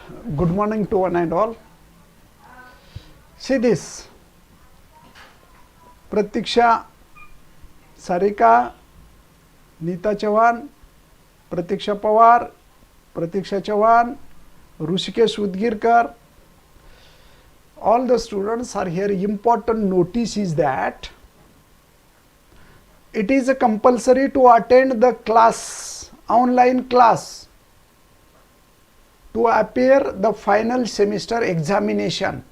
Good morning to one and all. See this. Pratiksha, Sarika, Neeta Chauhan, Pratiksha Pawar, Pratiksha Chauhan, Hrishikesh Udgirkar. All the students are here. Important notice is that it is compulsory to attend the class, online class, to appear the final semester examination.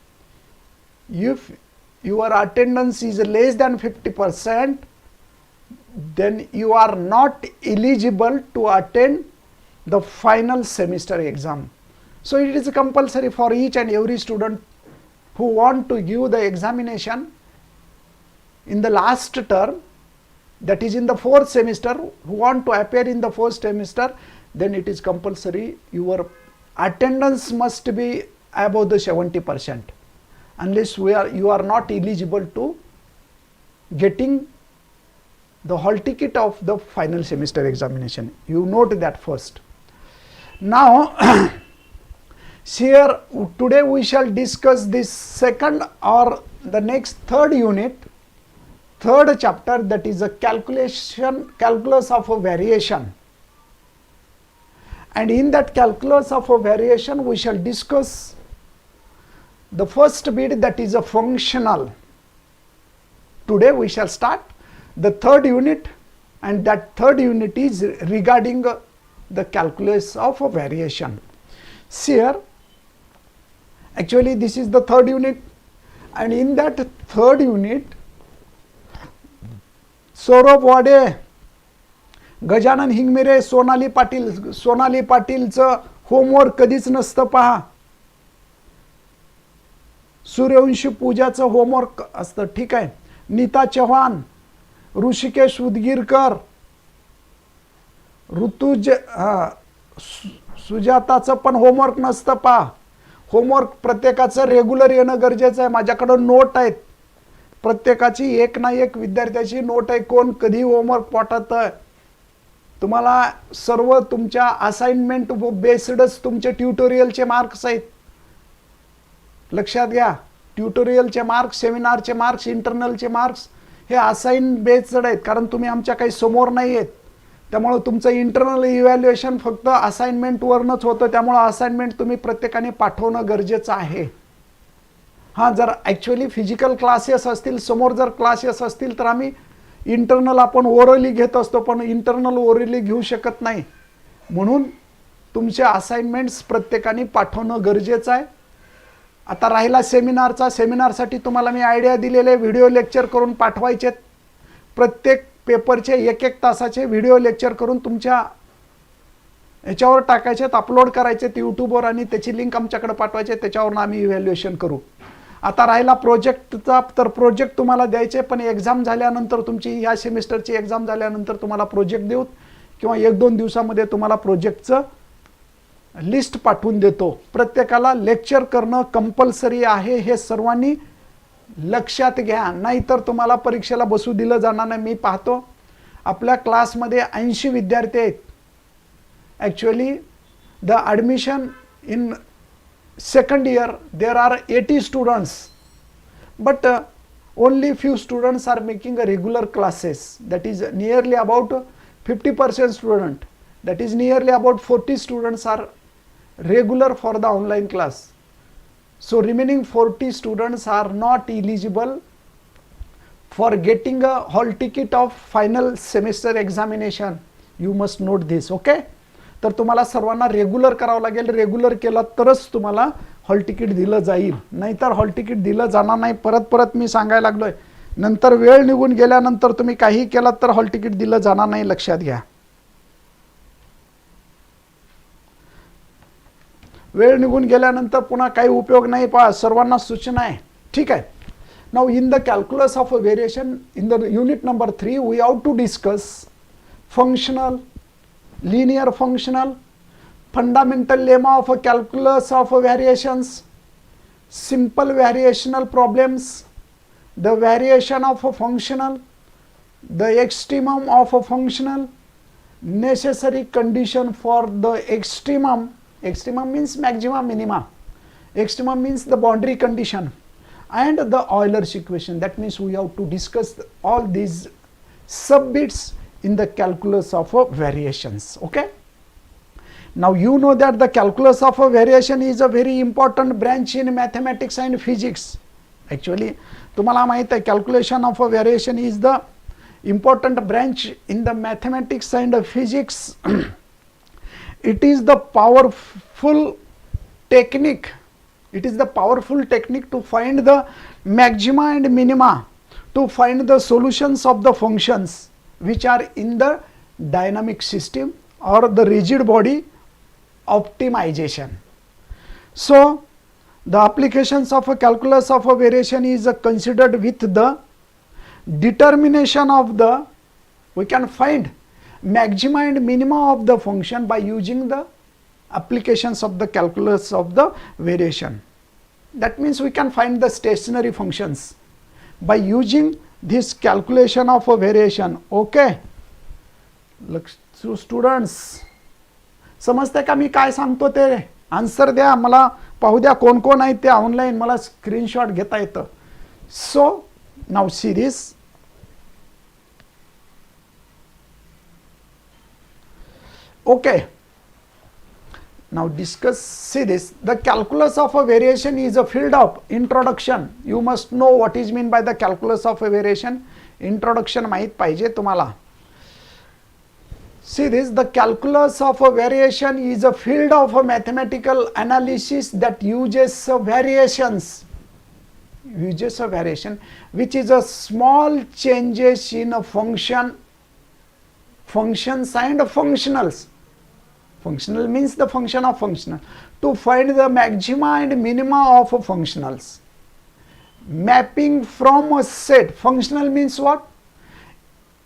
If your attendance is less than 50%, then you are not eligible to attend the final semester exam. So it is compulsory for each and every student who want to give the examination in the last term, that is in the fourth semester, who want to appear in the fourth semester, then it is compulsory. Your attendance must be above the 70%, unless you are not eligible to getting the hall ticket of the final semester examination. You note that first. Now here today we shall discuss this second or the next third unit, third chapter, that is a calculus of a variation. And in that calculus of a variation we shall discuss the first bit, that is a functional. Today we shall start the third unit, and that third unit is regarding the calculus of a variation. See here, actually this is the third unit, and in that third unit Saurabh वाडे, Gajanan Hingmire, Sonali पाटीलचं homework कधीच नसतं पहा. Suryavanshi पूजाचं homework असतं, ठीक आहे. नीता चव्हाण, ऋषिकेश उदगीरकर, सुजाताचं पण homework नसतं पहा. होमवर्क प्रत्येकाचं रेग्युलर येणं गरजेचं आहे. माझ्याकडे नोट आहेत, प्रत्येकाची एक ना एक विद्यार्थ्याची नोट आहे. कोण कधी होमवर्क पाठवतं, तुम्हाला सर्व तुमच्या असाइनमेंट बेस्डच तुमचे ट्युटोरियलचे मार्क्स आहेत. लक्षात घ्या, ट्युटोरियलचे मार्क्स, सेमिनारचे मार्क्स, इंटरनलचे मार्क्स हे असाइन बेस्ड आहेत, कारण तुम्ही आमच्या काही समोर नाही आहेत. त्यामुळे तुमचं इंटरनल इव्हॅल्युएशन फक्त असाइनमेंटवरच होतं. त्यामुळे असाइनमेंट तुम्ही प्रत्येकाने पाठवणं गरजेचं आहे. हां, जर ॲक्च्युअली फिजिकल क्लासेस असतील, समोर जर क्लासेस असतील, तर आम्ही इंटरनल आपण ओरली घेत असतो, पण इंटरनल ओरली घेऊ शकत नाही. म्हणून तुमचे असाइनमेंट्स प्रत्येकाने पाठवणं गरजेचं आहे. आता राहिला सेमिनारचा. सेमिनारसाठी तुम्हाला मी आयडिया दिलेले व्हिडिओ लेक्चर करून पाठवायचे. प्रत्येक पेपरचे 1-1 तासाचे व्हिडिओ लेक्चर करून तुमच्या याच्यावर टाकायचे, अपलोड करायचे यूट्यूबवर, आणि त्याची लिंक आमच्याकडे पाठवायचे. त्याच्यावरून आम्ही इव्हॅल्युएशन करू. आता राहिला प्रोजेक्टचा, तर प्रोजेक्ट तुम्हाला द्यायचे, पण एक्झाम झाल्यानंतर, तुमची या सेमिस्टरची एक्झाम झाल्यानंतर तुम्हाला प्रोजेक्ट देऊ, किंवा 1-2 दिवसामध्ये तुम्हाला प्रोजेक्टचं लिस्ट पाठवून देतो. प्रत्येकाला लेक्चर करणं कंपल्सरी आहे, हे सर्वांनी लक्षात घ्या, नाहीतर तुम्हाला परीक्षेला बसू दिलं जाणार नाही. मी पाहतो आपल्या क्लासमध्ये 80 विद्यार्थी आहेत. Actually the admission in second year there are 80 students, but only few students are making a regular classes. That is nearly about 50% student, that is nearly about 40 students are regular for the online class. So remaining 40 students are not eligible for getting a hall ticket of final semester examination. You must note this, okay? तर तुम्हाला सर्वांना regular करावं लागेल. Regular केलं तरच तुम्हाला hall ticket दिलं जाईल, नाहीतर हॉल तिकीट दिलं जाणार नाही. परत मी सांगायला लागलोय, नंतर वेळ निघून गेल्यानंतर तुम्ही काही केलं तर हॉल तिकीट दिलं जाणार नाही. लक्षात घ्या, वेळ निघून गेल्यानंतर पुन्हा काही उपयोग नाही. पहा, सर्वांना सूचना आहे, ठीक आहे. Now in the calculus of a variation, in the unit number 3 we have to discuss functional, linear functional, fundamental lemma of a calculus of variations, simple variational problems, the variation of a functional, the extremum of a functional, necessary condition for the extremum Extremum means maxima, minima. Extremum means the boundary condition and the Euler's equation. That means we have to discuss all these sub-bits in the calculus of variations. Okay. Now you know that the calculus of variation is a very important branch in mathematics and physics. Actually, तुम्हाला माहित आहे calculation of variation is the important branch in the mathematics and physics. It is the powerful technique. It is the powerful technique to find the maxima and minima, to find the solutions of the functions which are in the dynamic system or the rigid body optimization. So the applications of a calculus of a variation is considered with the determination of the, we can find maxima and minima of the function by using the applications of the calculus of the variation. That means we can find the stationary functions by using this calculation of a variation. Okay. Look, so students, समजते का मी काय सांगतो ते? Answer द्या, मला पाहू द्या कोण कोण आहे ते ऑनलाइन, मला स्क्रीनशॉट घेता येतं. So now see this. Okay. Now discuss, see this, the calculus of a variation is a field of introduction. You must know what is mean by the calculus of a variation. Introduction माहित पाहिजे तुम्हाला. See this, the calculus of a variation is a field of a mathematical analysis that uses variations. Uses a variation which is a small changes in a function, functions and functionals. Functional means the function of functional, to find the maxima and minima of functionals. Mapping from a set, functional means what?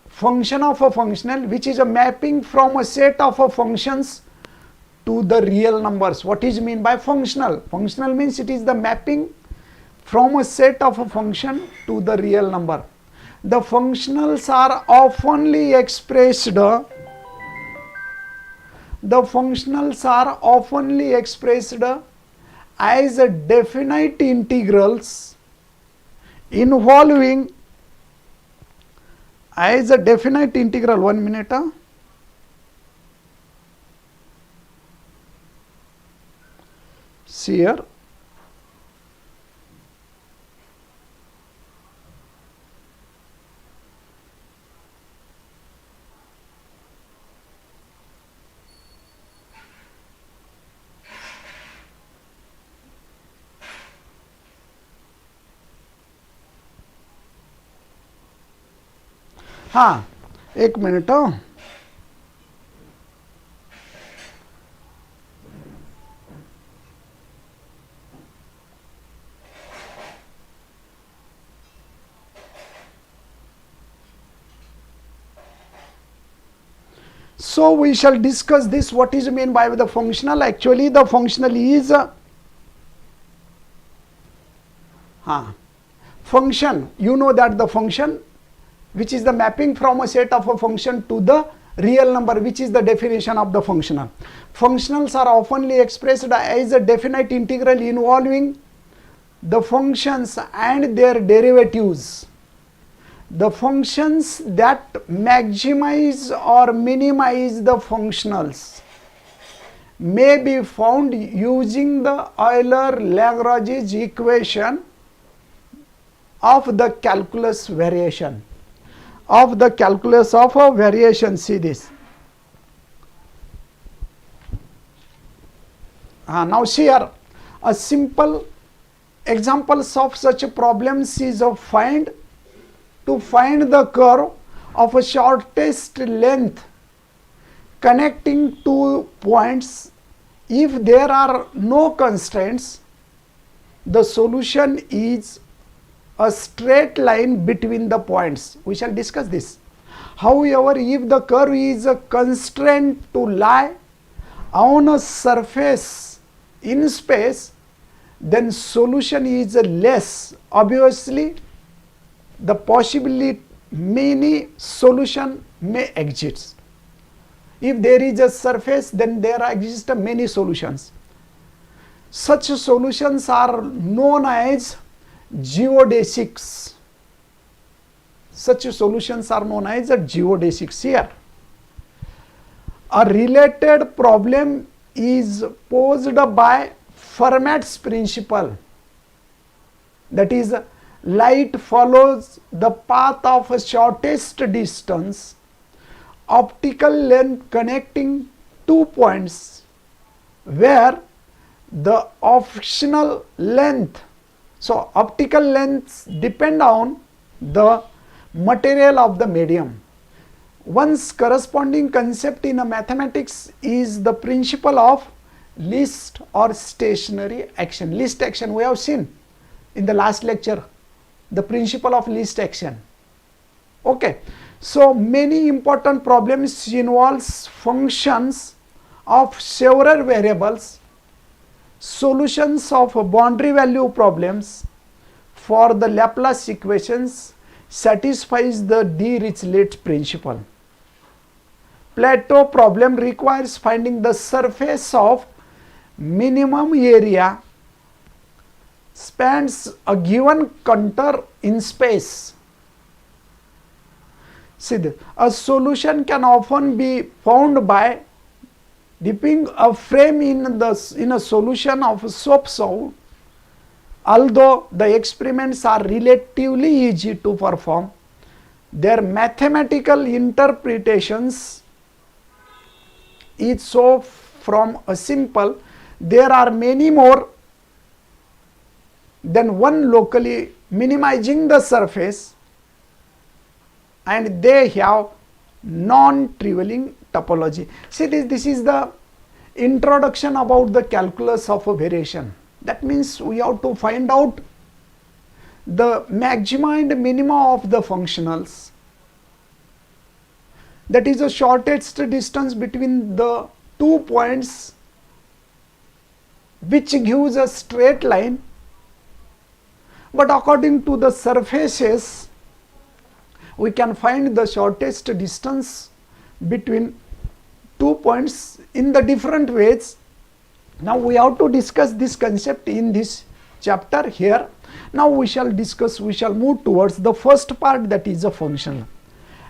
Function of a functional which is a mapping from a set of functions to the real numbers. What is mean by functional? Functional means it is the mapping from a set of a function to the real number. The functionals are oftenly expressed as a definite integrals involving, as a definite integral, 1 minute. See here. हाँ, एक minute. So we shall discuss this, what is meant by the functional. Actually the functional is function. You know that the function which is the mapping from a set of a function to the real number, which is the definition of the functional. Functionals are oftenly expressed as a definite integral involving the functions and their derivatives. The functions that maximize or minimize the functionals may be found using the Euler-Lagrange equation of the calculus variation. Of the calculus of a variation. See this. Now see here, a simple examples of such problems is to find the curve of a shortest length connecting two points. If there are no constraints, the solution is a straight line between the points. We shall discuss this. However, if the curve is constrained to lie on a surface in space, then solution is less. Obviously, the possibility many solution may exist. If there is a surface, then there exist many solutions. Such solutions are known as geodesics. Such solutions are known as geodesics. Here, a related problem is posed by Fermat's principle. That is, light follows the path of shortest distance, optical length connecting two points, where the optional length, so optical lengths depend on the material of the medium. One's corresponding concept in a mathematics is the principle of least or stationary action. Least action we have seen in the last lecture, the principle of least action. Okay, so many important problems involves functions of several variables, solutions of boundary value problems for the Laplace equations satisfies the Dirichlet principle. Plateau problem requires finding the surface of minimum area spans a given contour in space. See, a solution can often be found by dipping a frame in a solution of soap salt. Although the experiments are relatively easy to perform, their mathematical interpretations is so from a simple. There are many more than one locally minimizing the surface, and they have non-trivialing topology. See, this is the introduction about the calculus of a variation. That means we have to find out the maxima and minima of the functionals. That is the shortest distance between the 2 points, which gives a straight line. But according to the surfaces, we can find the shortest distance between 2 points in the different ways. Now we have to discuss this concept in this chapter here. Now we shall move towards the first part, that is a function.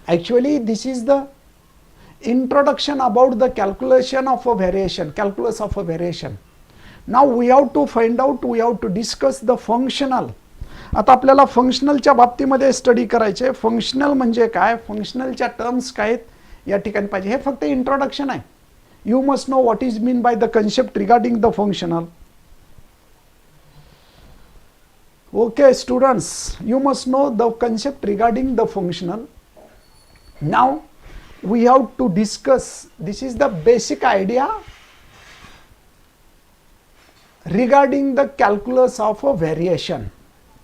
Actually, this is the introduction about the calculation of a variation, calculus of a variation. Now we have to find out, we have to discuss the functional. आता आपल्याला फंक्शनलच्या बाबतीमध्ये study करायचे. Functional म्हणजे काय, फंक्शनलच्या terms काय आहेत या ठिकाणी पाहिजे. हे फक्त इंट्रोडक्शन आहे. You must know what is mean by the concept regarding the functional. Okay students, you must know the concept regarding the functional. Now we have to discuss, this is the basic idea regarding the calculus of a variation.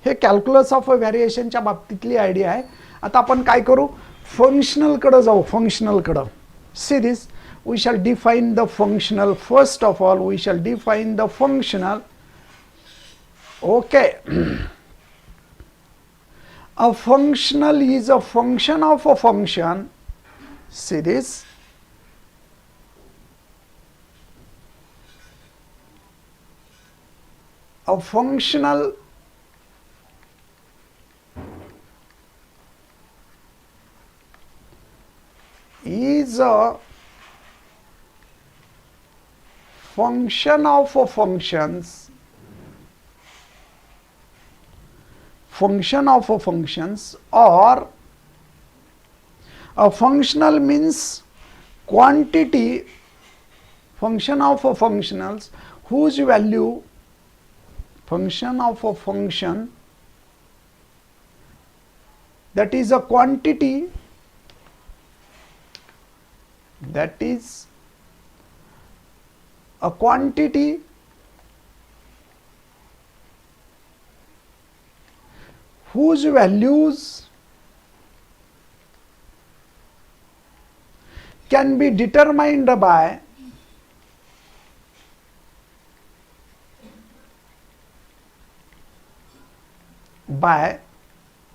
हे calculus of a variation च्या बाबतीतली idea आहे. आता आपण काय करू, functional कडे जाऊ. Functional कडे, see this, we shall define the functional. First of all we shall define the functional. Okay. A functional is a function of a function. See this. A functional is a function of a functions. Function of a functions, or a functional means quantity, function of a functionals whose value, function of a function, that is a quantity, that is a quantity whose values can be determined by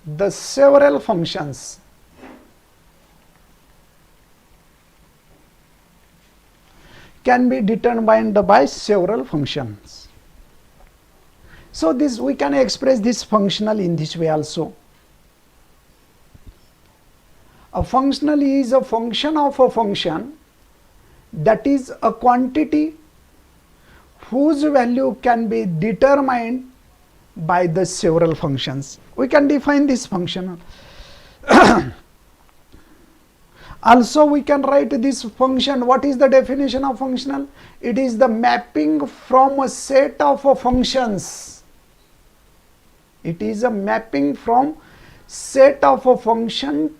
the several functions. can be determined by several functions. So this we can express this functional in this way also. A functional is a function of a function, that is a quantity whose value can be determined by the several functions. We can define this function. Also we can write this function. What is the definition of functional? It is the mapping from a set of functions. It is a mapping from set of a function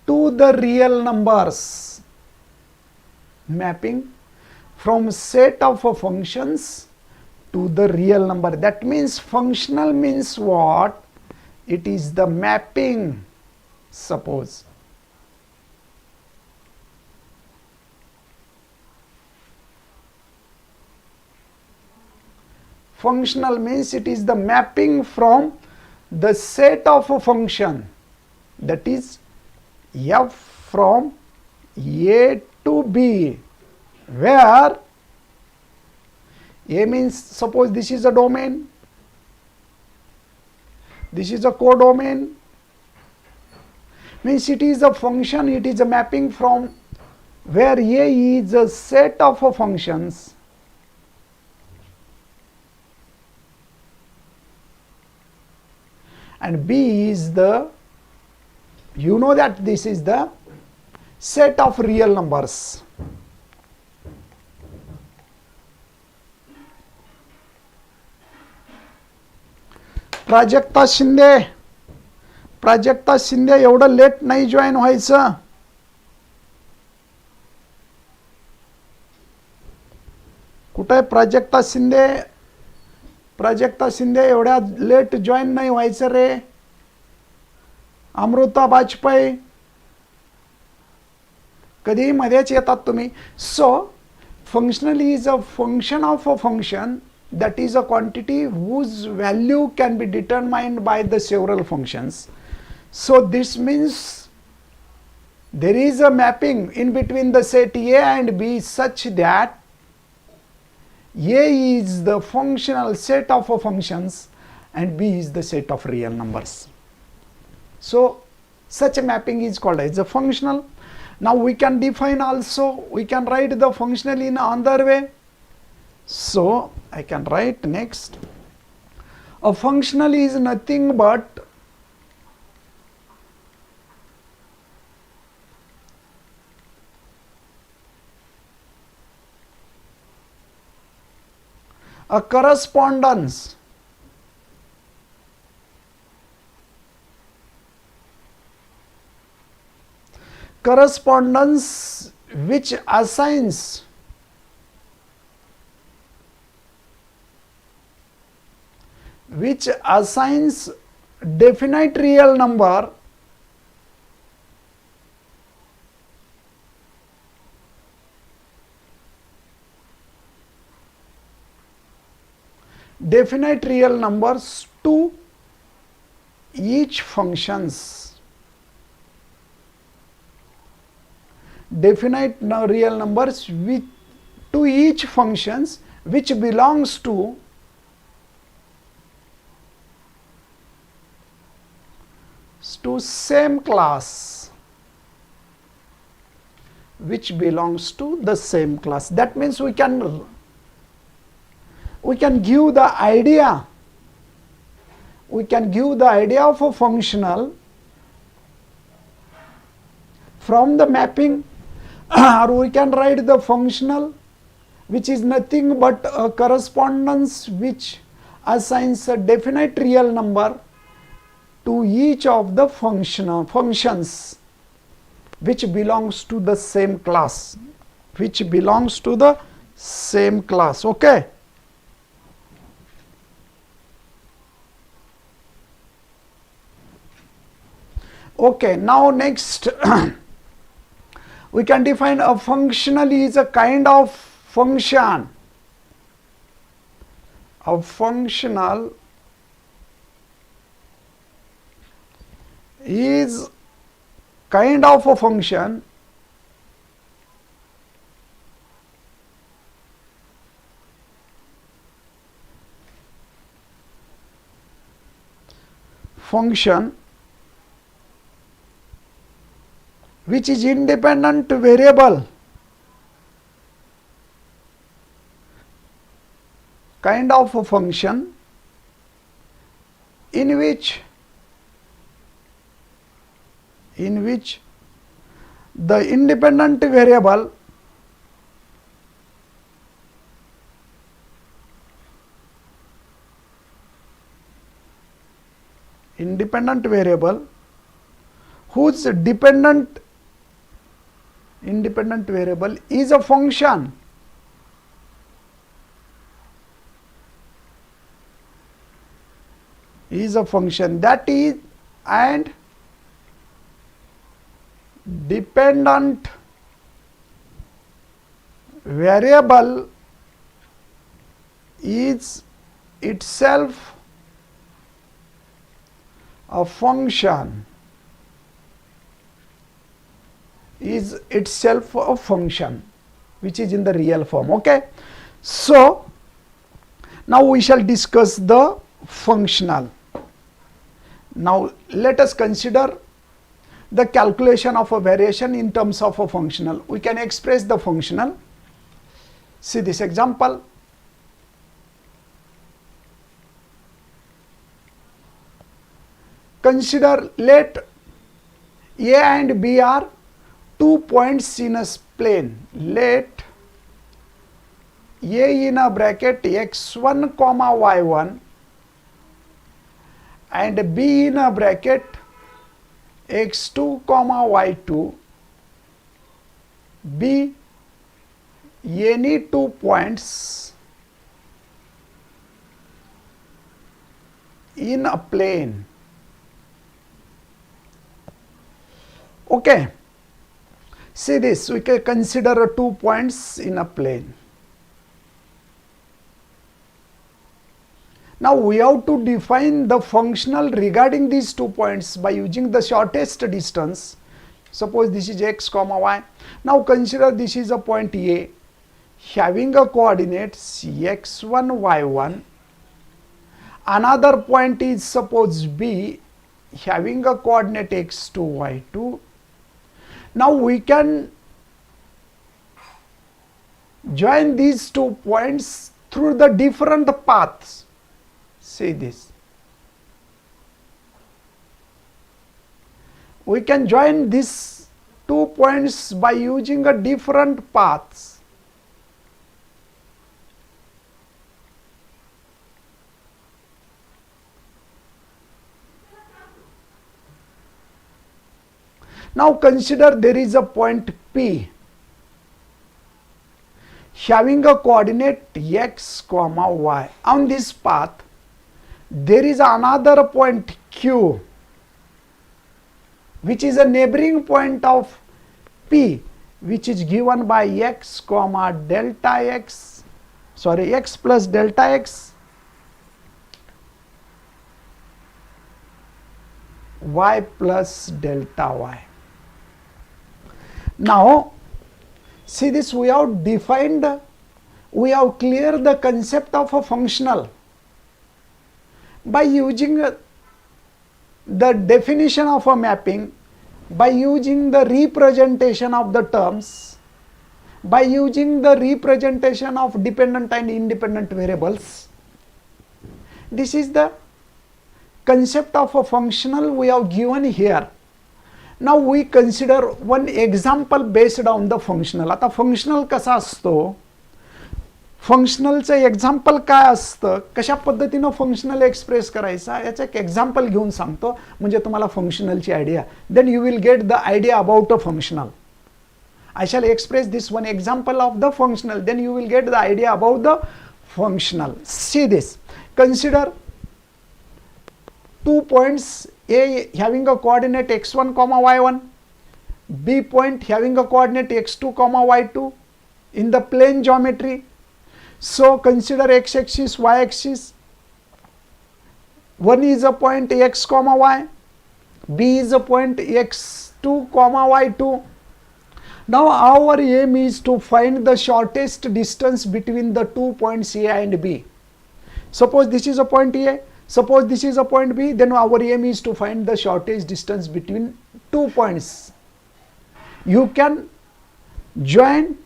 to the real numbers. Mapping from set of functions to the real number. That means functional means what? It is the mapping. Suppose functional means it is the mapping from the set of a function, that is f from A to B, where A means, suppose this is a domain, this is a codomain, means it is a function, it is a mapping from where A is a set of functions and B is the, you know that this is the set of real numbers. Prajakta Shinde एवढं late नाही join व्हायचं. कुठे प्राजक्ता शिंदे एवढ्या late join नाही व्हायचं रे. अमृता वाजपेयी कधी मध्येच येतात तुम्ही. सो functionally is a function of a function, that is a quantity whose value can be determined by the several functions. So this means there is a mapping in between the set A and B such that A is the functional set of functions and B is the set of real numbers. So such a mapping is called as a functional. Now we can define also, we can write the functional in another way. So I can write next, a functional is nothing but a correspondence which assigns definite real number numbers to each functions. Definite real numbers to each functions which belongs to same class, which belongs to the same class. That means we can give the idea, of a functional from the mapping, or we can write the functional which is nothing but a correspondence which assigns a definite real number to each of the functions which belongs to the same class, okay. Okay, now next we can define a functional is a kind of function. A functional is kind of a function function which is independent variable, kind of a function in which the independent variable whose independent variable is a function that is, and dependent variable is itself a function, which is in the real form. Okay, so now we shall discuss the functional. Now let us consider the calculation of a variation in terms of a functional. We can express the functional. See this example. Consider, let A and B are 2 points in a plane. Let A in a bracket x1 comma y1 and B in a bracket x2 comma y2 be any 2 points in a plane. Okay, see this, we can consider 2 points in a plane. Now we have to define the functional regarding these 2 points by using the shortest distance. Suppose this is x comma y. Now consider this is a point A having a coordinates x1 y1. Another point is suppose B having a coordinate x2 y2. Now we can join these 2 points through the different paths. See this. We can join these 2 points by using a different paths. Now consider there is a point P having a coordinate x comma y. On this path there is another point Q which is a neighboring point of P, which is given by x comma delta x, sorry, x plus delta x, y plus delta y. Now see this, we have defined, we have cleared the concept of a functional by using the definition of a mapping, by using the representation of the terms, by using the representation of dependent and independent variables. This is the concept of a functional we have given here. Now we consider one example based on the functional. आता functional कसा असतो, फंक्शनलचं example काय असतं, कशा पद्धतीनं functional express करायचा याचं एक एक्झाम्पल घेऊन सांगतो, म्हणजे तुम्हाला फंक्शनलची idea, then you will get the idea about a functional. I shall express this one example of the functional, then you will get the idea about the functional. See this, consider 2 points, A having a coordinate x1 comma y1, B point having a coordinate x2 comma y2 in the plane geometry. So consider x axis, y axis. One is a point x comma y, B is a point x2 comma y2. Now our aim is to find the shortest distance between the 2 points A and B. Suppose this is a point A, Suppose this is a point B, then our aim is to find the shortest distance between 2 points. You can join,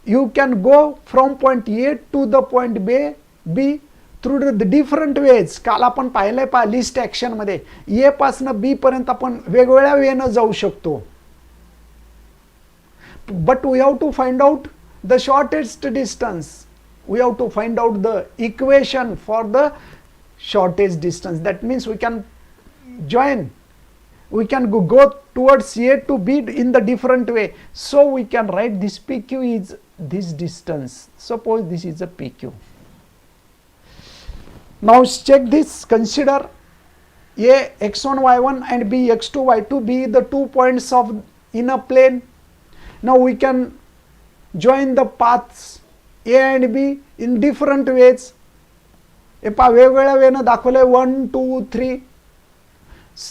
you can go from point A to the point B through the different ways. काल आपण पाहिलंय पहा list action मध्ये A पासून B पर्यंत आपण वेगवेगळ्या वेने जाऊ शकतो. But we have to find out the shortest distance. We have to find out the equation for the shortest distance. That means we can join, we can go towards A to B in the different way. So we can write this PQ is this distance. Suppose this is a PQ. Now check this, consider A x1 y1 and B x2 y2 be the 2 points of in a plane. Now we can join the paths A and B in different ways. हे पहा वेगवेगळ्या वेने दाखवले 1, 2, 3.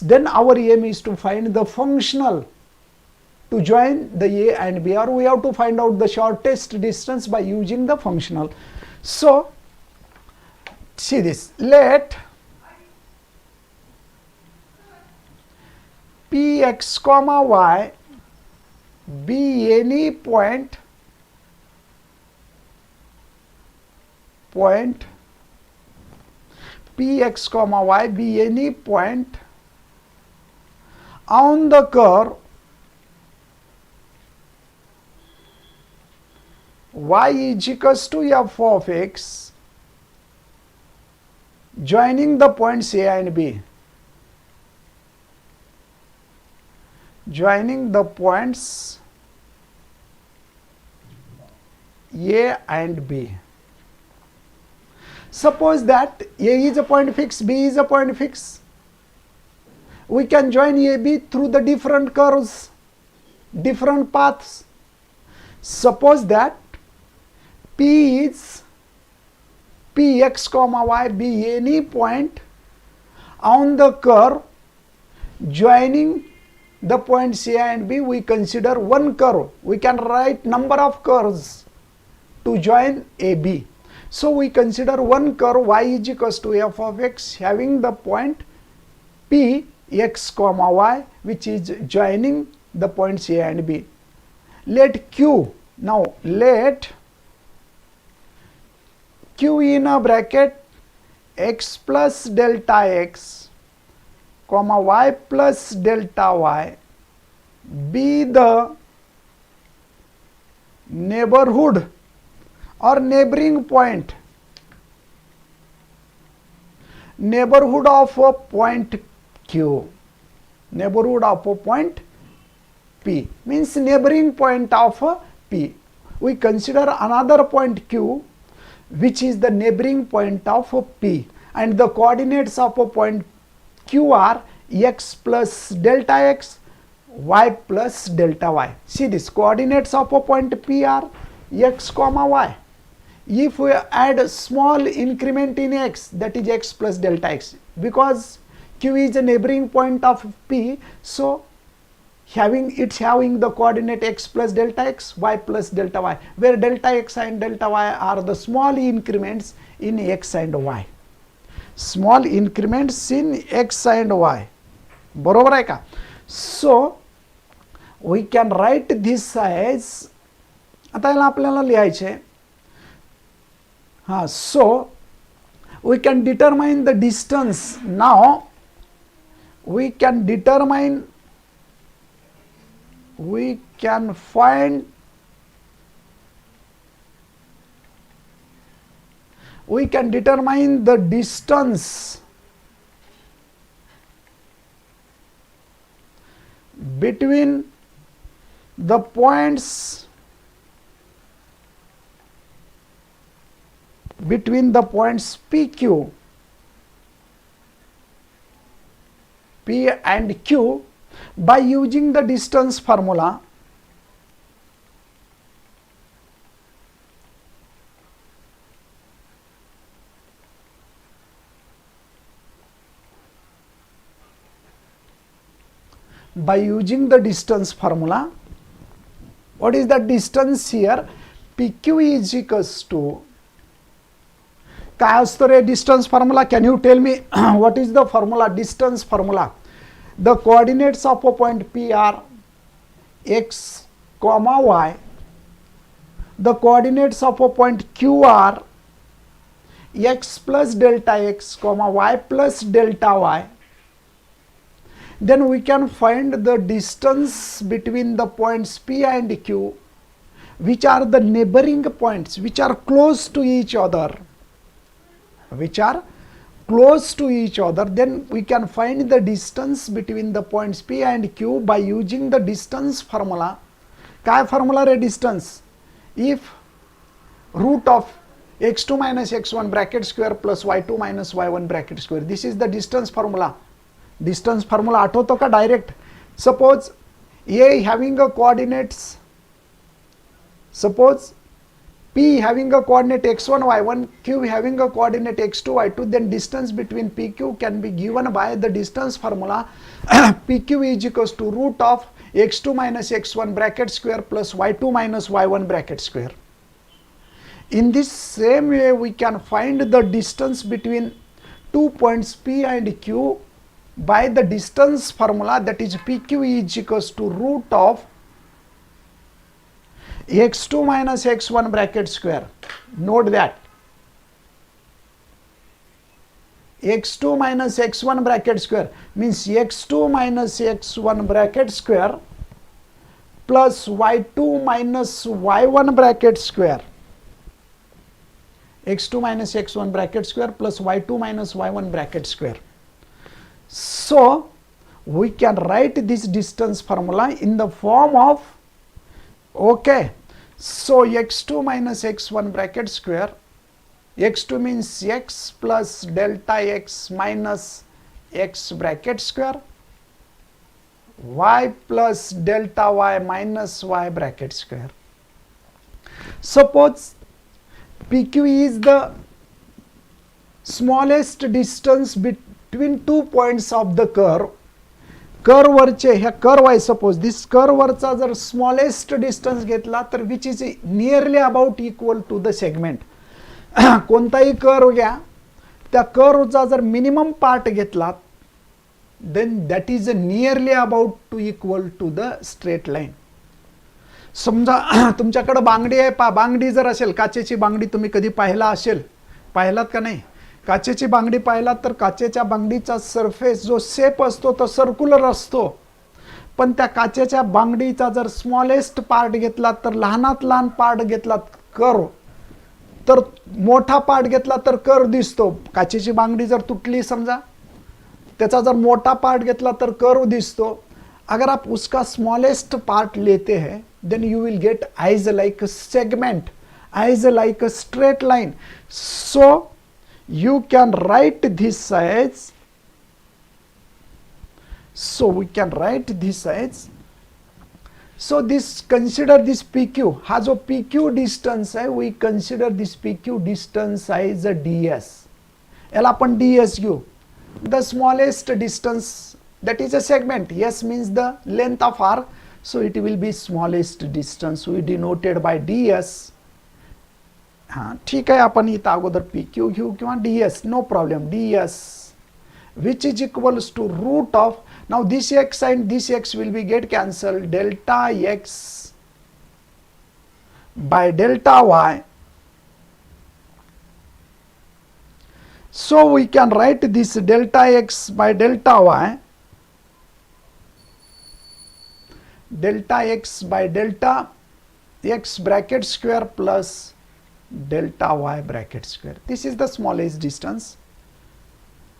Then our aim is to find the functional to join the A and B, or we have to find out the shortest distance by using the functional. So see this, let Px comma y be any point Px comma y be any point on the curve y is equals to f of x joining the points A and B. Joining the points A and B. Suppose that A is a point fix, B is a point fix. We can join AB through the different curves, different paths. Suppose that P is Px comma y be any point on the curve joining the points A and B. We consider one curve. We can write number of curves to join AB. So we consider one curve y is equals to f of x having the point P x comma y which is joining the points A and B. Let Q, now let Q in a bracket x plus delta x comma y plus delta y be the neighborhood or neighboring point, neighborhood of a point Q, neighborhood of a point P means neighboring point of a P. We consider another point Q which is the neighboring point of a P, and the coordinates of a point Q are x plus delta x, y plus delta y. See this, coordinates of a point P are x comma y. If we add a small increment in x, that is x plus delta x, because Q is a neighboring point of P, so having the coordinate x plus delta x, y plus delta y, where delta x and delta y are the small increments in x and y. Small increments in x and y. बरोबर आहे का? So we can write this as, आता याला आपल्याला लिहायचे. So we can determine the distance. Now we can determine, we can find, we can determine the distance between the points PQ, P and Q by using the distance formula. By using the distance formula, what is the distance here? PQ is equals to काय असतं रे distance formula? Can you tell me what is the formula? Distance formula. The coordinates of a point P are x, y. The coordinates of a point Q are x plus delta x, y plus delta y. Then we can find the distance between the points P and Q, which are the neighboring points, which are close to each other. Which are close to each other. Then we can find the distance between the points P and Q by using the distance formula. काय formula रे distance? If root of x2 minus x1 bracket square plus y2 minus y1 bracket square, this is the distance formula. Distance formula आठवतो का direct? Suppose A having a coordinates, suppose P having a coordinate x1 y1, Q having a coordinate x2 y2, then distance between PQ can be given by the distance formula. PQ is equals to root of x2 minus x1 bracket square plus y2 minus y1 bracket square. In this same way, we can find the distance between 2 points P and Q by the distance formula, that is PQ is equals to root of x2 minus x1 bracket square. Note that x2 minus x1 bracket square means x2 minus x1 bracket square plus y2 minus y1 bracket square. x2 minus x1 bracket square plus y2 minus y1 bracket square. So we can write this distance formula in the form of, okay, so x2 minus x1 bracket square, x2 means x plus delta x minus x bracket square, y plus delta y minus y bracket square. Suppose PQ is the smallest distance between 2 points of the curve. Curve वरचे ह्या curve आहे, suppose this curve वरचा जर smallest distance घेतला तर which is nearly about equal to the segment. कोणताही curve घ्या, त्या कर्वचा जर मिनिमम पार्ट घेतला then that is nearly about to equal to the straight line. समजा तुमच्याकडे बांगडी आहे, बांगडी जर असेल, काचेची बांगडी तुम्ही कधी पाहिला असेल, पाहिलात का नाही? काचेची बांगडी पाहिलात तर काचेच्या बांगडीचा सरफेस जो शेप असतो तो सर्क्युलर असतो, पण त्या काचेच्या बांगडीचा जर स्मॉलेस्ट पार्ट घेतला तर लहानात लहान पार्ट घेतला कर्व, तर मोठा पार्ट घेतला तर कर्व दिसतो. काचेची बांगडी जर तुटली समजा, त्याचा जर मोठा पार्ट घेतला तर कर्व दिसतो. अगर आप उसका स्मॉलेस्ट पार्ट लेते हैं then you will get eyes like a segment, eyes like a straight line. So you can write this as, so we can write this as, so this consider this PQ, हा जो PQ distance आहे, we consider this PQ distance as a ds. याला आपण ds घेऊ. The smallest distance, that is a segment. S means the length of arc, so it will be smallest distance, we denoted by ds. हाँ ठीक आहे, आपण इथं अगोदर PQ घेऊ किंवा ds, no problem. ds which is equals to root of, now this x and this x will be get cancelled, delta x by delta y. So we can write this delta x by delta y, delta x by delta x bracket square plus delta y bracket square. This is the smallest distance.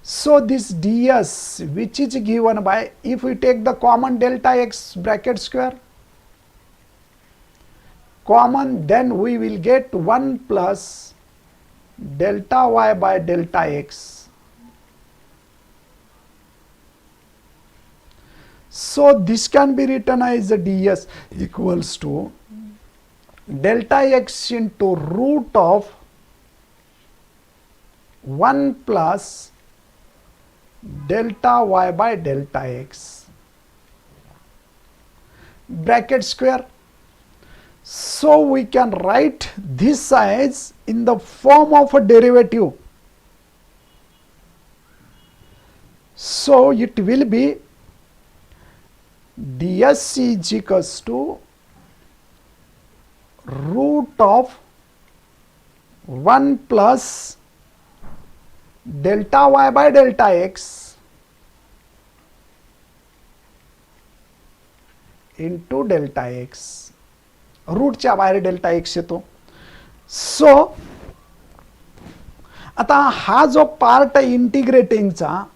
So this ds which is given by, if we take the common delta x bracket square common, then we will get 1 plus delta y by delta x. So this can be written as ds equals to delta x into root of 1 plus delta y by delta x bracket square. So we can write this as in the form of a derivative. So it will be DSC is equals to root of 1 plus delta y by delta x into delta x. रूटच्या बाहेर delta x येतो. सो आता हा जो part इंटिग्रेटिंगचा,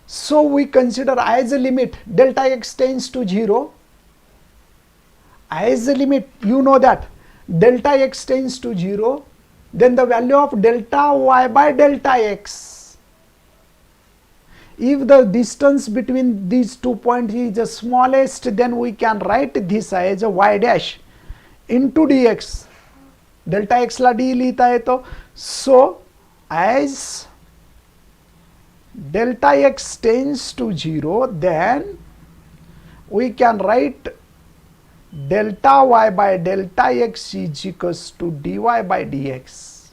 so we consider as a limit delta x tends to 0. As a limit, you know that delta x tends to 0, then the value of delta y by delta x, if the distance between these 2 points is the smallest, then we can write this as a y dash into dx. Delta x La d लिहिता येतो. So as delta x tends to 0, then we can write delta y by delta x is equals to dy by dx,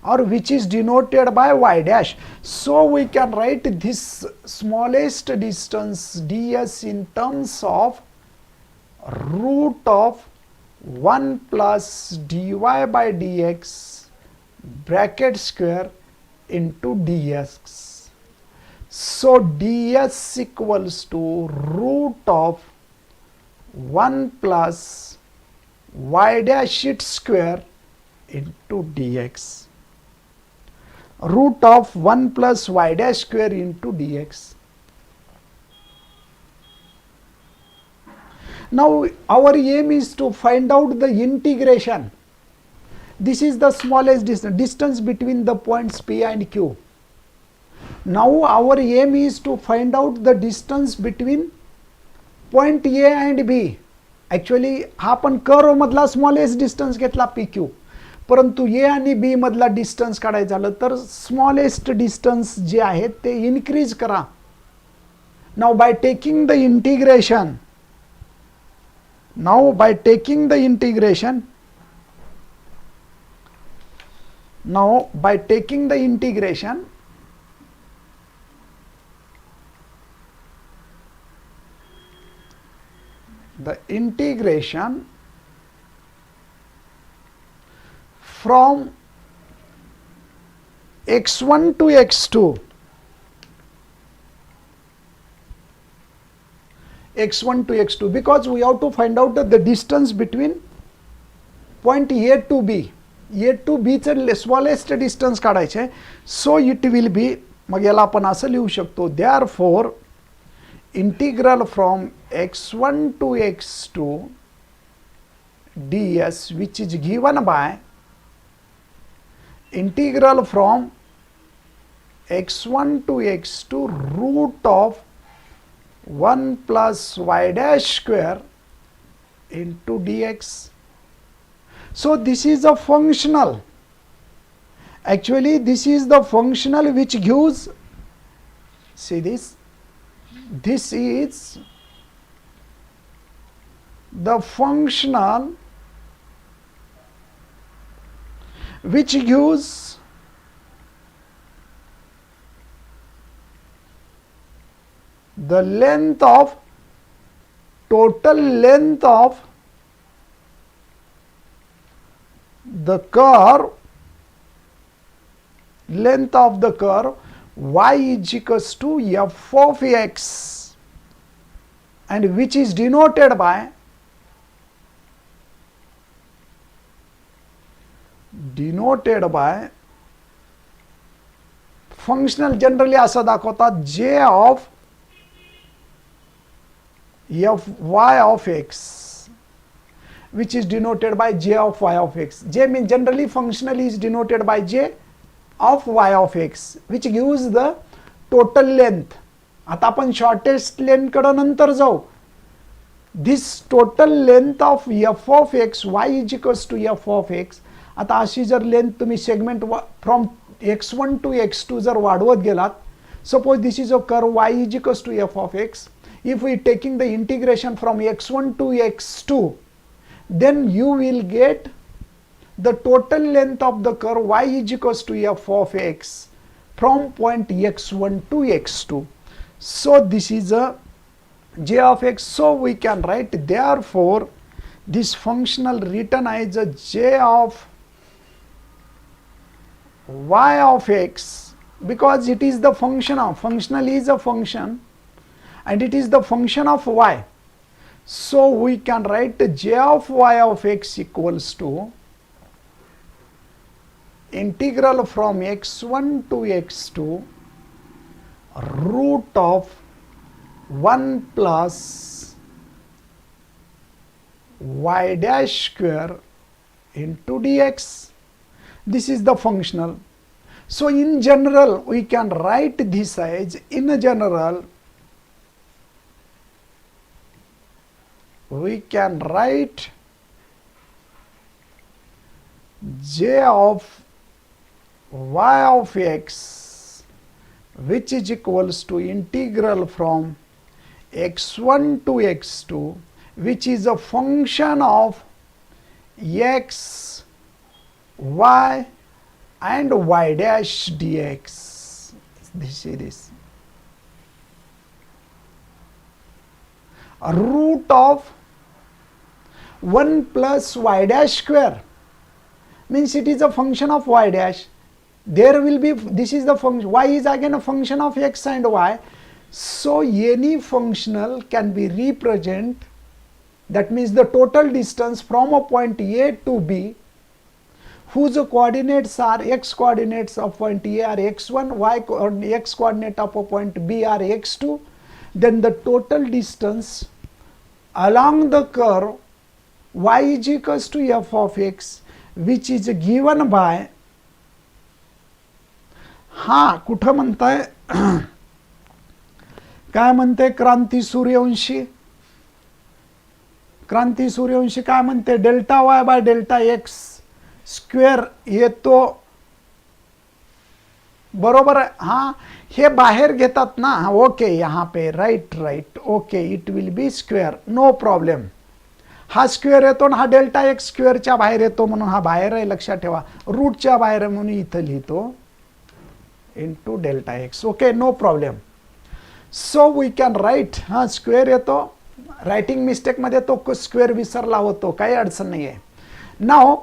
or which is denoted by y dash. So we can write this smallest distance ds in terms of root of 1 plus dy by dx bracket square into dx. So ds equals to root of 1 plus y dash it square into dx. Root of 1 plus y dash square into dx. Now our aim is to find out the integration. This is the smallest distance between the points P and Q. Now our aim is to find out the distance between point A and B. Actually हा पण curve मधला smallest distance घेतला PQ, परंतु A आणि B मधला distance काढायचं झालं तर स्मॉलेस्ट डिस्टन्स जे आहे ते इन्क्रीज करा. Now by taking the integration, the integration from x1 to x2, because we have to find out the distance between point A to B. A to B चे smallest distance काढायचे. So it will be, मग याला आपण असं लिहू शकतो, therefore integral from x1 to x2 ds, which is given by integral from x1 to x2 root of 1 plus y dash square into dx. So this is a functional. Actually this is the functional which gives, see this is the functional which gives the length of, total length of the curve, y is equals to f of x, and which is denoted by functional generally असं दाखवतात j of f y of x, which is denoted by j of y of x. J means generally functional is denoted by j of y of x, which gives the total length. आता आपण shortest length कडे नंतर जाऊ. This total length of f of x, y is equals to f of x. आता अशी जर length तुम्ही segment from x1 to x2 जर वाढवत गेलात, suppose this is a curve y is equals to f of x. If we taking the integration from x1 to x2, then you will get the total length of the curve y is equals to f of x from point x1 to x2. So this is a j of x. So we can write, therefore this functional written as a j of y of x, because it is the function of, functional is a function and it is the function of y. So we can write j of y of x equals to integral from x1 to x2 root of 1 plus y dash square into dx. This is the functional. So in general we can write this as, in general we can write j of y of x, which is equals to integral from x1 to x2, which is a function of x, y and y dash dx. This is this. Root of 1 plus y dash square means it is a function of y dash. There will be, this is the function, y is again a function of x and y. So any functional can be represent, that means the total distance from a point A to B, whose coordinates are, x coordinates of point A are x1, x coordinate of a point B are x2, then the total distance along the curve y is equals to f of x, which is given by, हा कुठं म्हणताय, काय म्हणते क्रांती सूर्यवंशी, क्रांती सूर्यवंशी काय म्हणते, delta y by delta x square येतो, बरोबर आहे. हाँ हे बाहेर घेतात ना, ओके यहाँ पे right right, okay it will be square, no problem. हा स्क्वेअर येतो ना, हा डेल्टा एक्स स्क्वेअरच्या बाहेर येतो म्हणून हा बाहेर आहे, लक्षात ठेवा. रूटच्या बाहेर आहे म्हणून इथं लिहितो into delta x. Okay, no problem. So we can write, हा स्क्वेअर येतो, रायटिंग मिस्टेक मध्ये तो स्क्वेअर विसरला होतो, काही अडचण नाही आहे. Now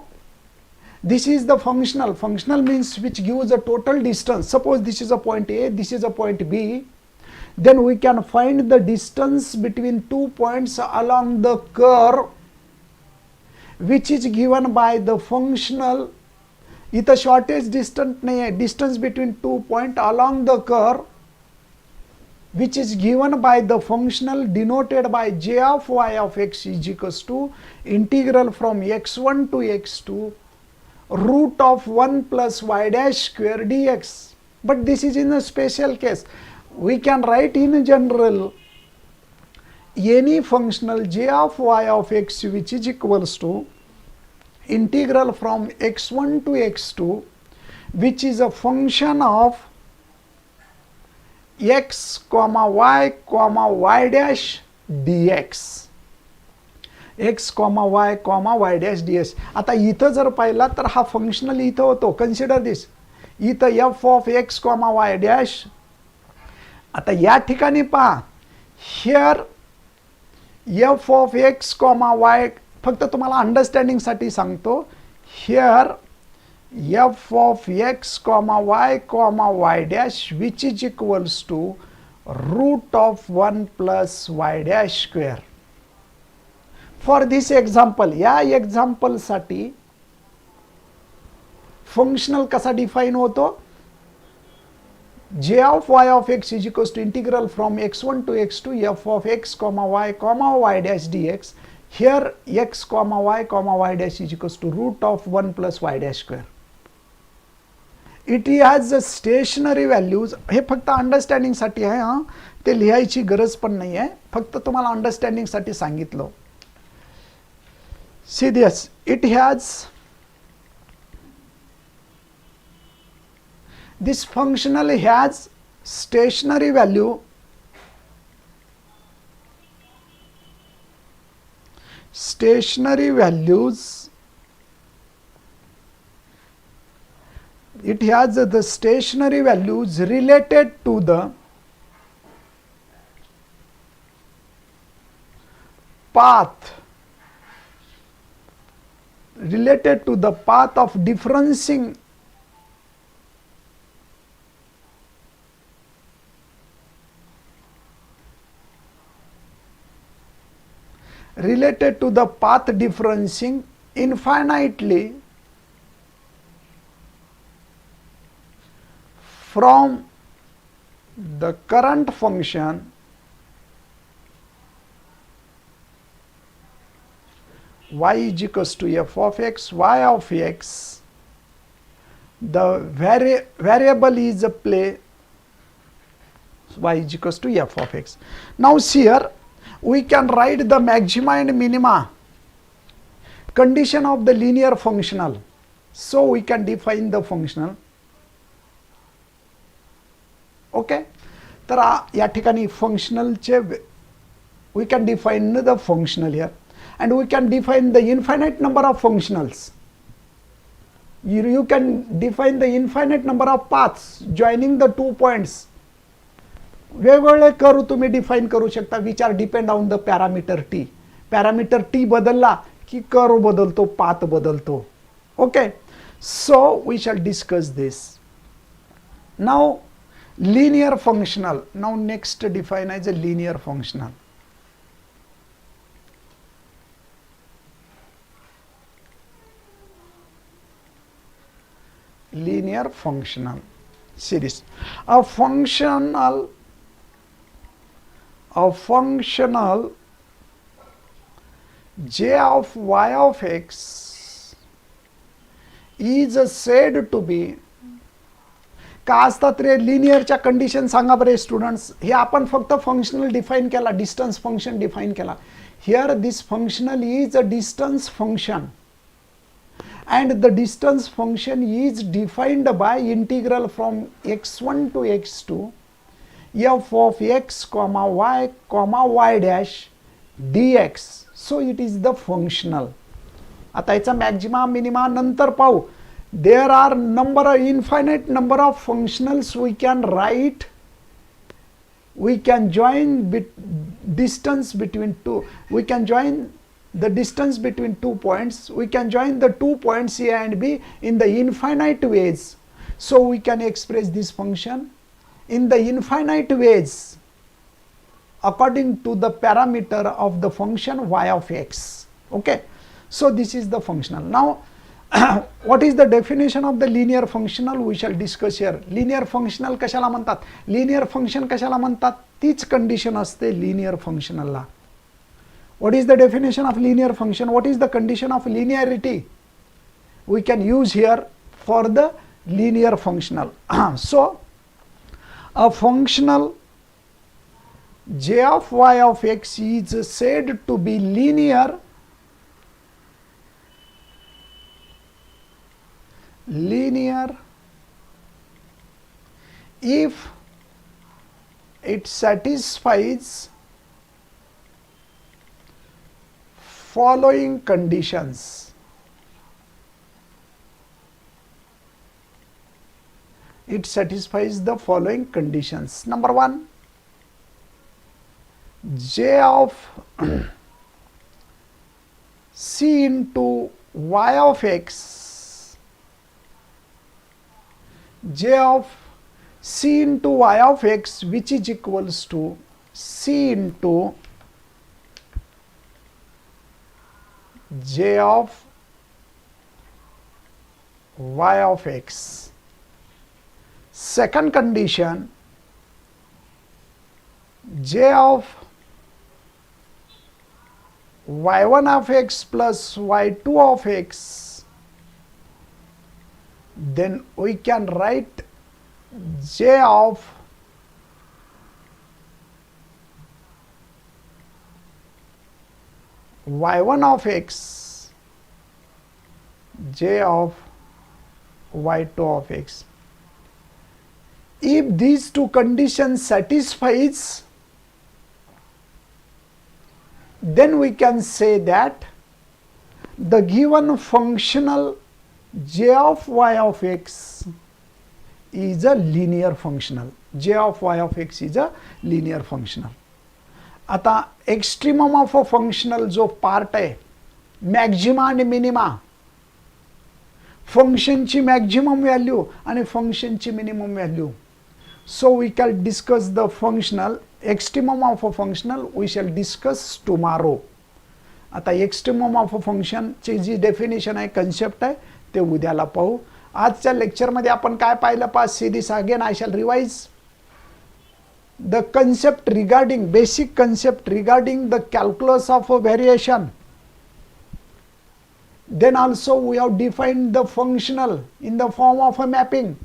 this is the functional. Functional means which gives a total distance. Suppose this is a point A, this is a point B, then we can find the distance between two points along the curve, which is given by the functional. इथं shortage distance नाही आहे, distance between two point along the curve, which is given by the functional denoted by j of y of x is equals to integral from x1 to x2 root of 1 plus y dash square dx. But this is in a special case. We can write in general any functional j of y of x which is equals to integral from x1 to x2, which is a function of x comma y dash dx, x comma y dash dx. आता इथं जर पाहिला तर हा functional इथं होतो, consider this, इथं f of x comma y dash. आता या ठिकाणी पहा, here f of x comma y, फक्त तुम्हाला अंडरस्टँडिंग साठी सांगतो, here f of x comma y dash which is equals to root of 1 plus y dash square. For this example, या example साठी फंक्शनल कसा डिफाइन होतो, j of y of x is equals to integral from x1 to x2 f of x comma y dash dx. Here x comma y dash is equals to root of 1 plus y dash square. It has a stationary values. हे फक्त understanding साठी आहे, हां ते लिहायची गरज पण नाही आहे, फक्त तुम्हाला अंडरस्टँडिंग साठी सांगितलं. See this, it has, this functional has stationary value, stationary values it has the stationary values related to the path of differencing infinitely from the current function y is equals to f of x, y of x, the variable is a play y is equals to f of x. Now here we can write the maxima and minima condition of the linear functional. So we can define the functional. Okay, तर या ठिकाणी फंक्शनलचे we can define the functional here, and we can define the infinite number of functionals. You can define the infinite number of paths joining the 2 points. वेगवेगळे curve तुम्ही define करू शकता which are depend on the parameter T. Parameter T बदलला की curve बदलतो, path बदलतो. Okay, so we shall discuss this. Now linear functional. Now next define as a linear functional. Linear functional series. A functional j of y of x is said to be. का असतात रे लिनियरच्या condition सांगा बरे students. हे आपण फक्त functional define केला, distance function define केला. Here this functional is a distance function and the distance function is defined by integral from x1 to x2 f of x comma y dash dx. So it is the functional. आता याचा Maxima minima नंतर पाहू. There are infinite number of functionals we can write. We can join distance between two. We can join the distance between 2 points. We can join the 2 points A and B in the infinite ways. So we can express this function in the infinite ways according to the parameter of the function y of x. Okay, so this is the functional. Now what is the definition of the linear functional? We shall discuss here. Linear functional कशाला म्हणतात? Linear function कशाला म्हणतात? तीच condition असते linear functional ला. What is the definition of linear function? What is the condition of linearity? We can use here for the linear functional. So a functional j of y of x is said to be linear if it satisfies following conditions. It satisfies the following conditions. Number 1, j of c into y of x, j of c into y of x, which is equals to c into j of y of x. Second condition, j of y1 of x plus y2 of x, then we can write j of y1 of x, j of y2 of x. If these two conditions satisfies, then we can say that the given functional j of y of x is a linear functional. J of y of x is a linear functional. आता extremum of a functional जो part आहे, maxima आणि minima, फंक्शनची maximum value आणि फंक्शनची minimum value. So we can discuss the functional extremum of a functional we shall discuss tomorrow. आता extremum of a फंक्शनची जी डेफिनेशन आहे, कन्सेप्ट आहे, ते उद्याला पाहू. आजच्या लेक्चरमध्ये आपण काय पाहिलं पहा, see this again I shall revise the concept regarding basic concept regarding the calculus of a variation. Then also we have defined the functional in the form of a mapping,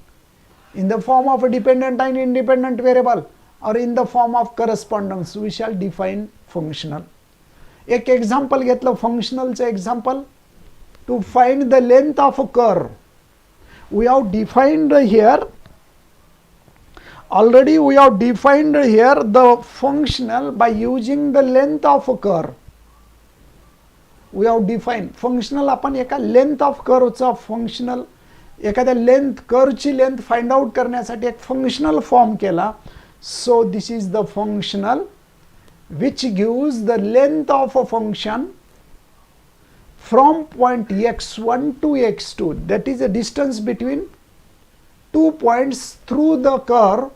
in the form of a dependent and independent variable, or in the form of correspondence we shall define functional. एक example घेतलं functional चे example. To find the length of a curve we have defined here, already we have defined here the functional by using the length of a curve. We have defined functional, आपण एका length of curve चा functional, एखाद्या length curve ची length find out करण्यासाठी एक functional form केला. So this is the functional which gives the length of a function from point x1 to x2, that is the distance between two points through the curve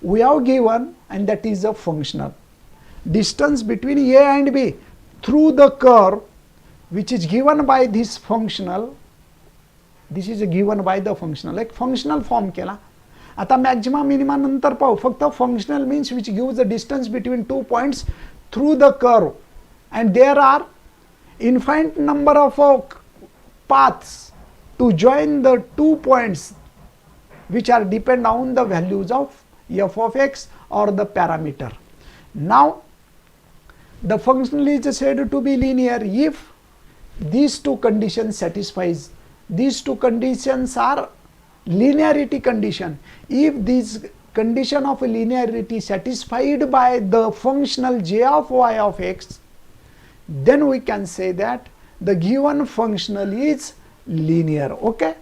we have given, and that is a functional. Distance between A and B through the curve which is given by this functional, this is given by the functional. एक functional form केला. आता Maxima minima नंतर पाहू. फक्त functional means which gives the distance between two points through the curve, and there are infinite number of paths to join the two points which are depend on the values of f of x or the parameter. Now the functional is said to be linear if these two conditions satisfies. These two conditions are linearity condition. If this condition of linearity satisfied by the functional j of y of x, then we can say that the given functional is linear. Okay.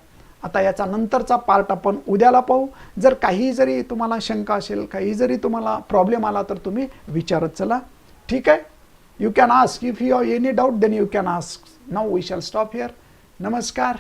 आता याचा नंतरचा part आपण उद्याला पाहू. जर काही जरी तुम्हाला शंका असेल, काही जरी तुम्हाला प्रॉब्लेम आला तर तुम्ही विचारत चला. ठीक आहे. You can ask if you have any doubt, then you can ask. Now we shall stop here. नमस्कार.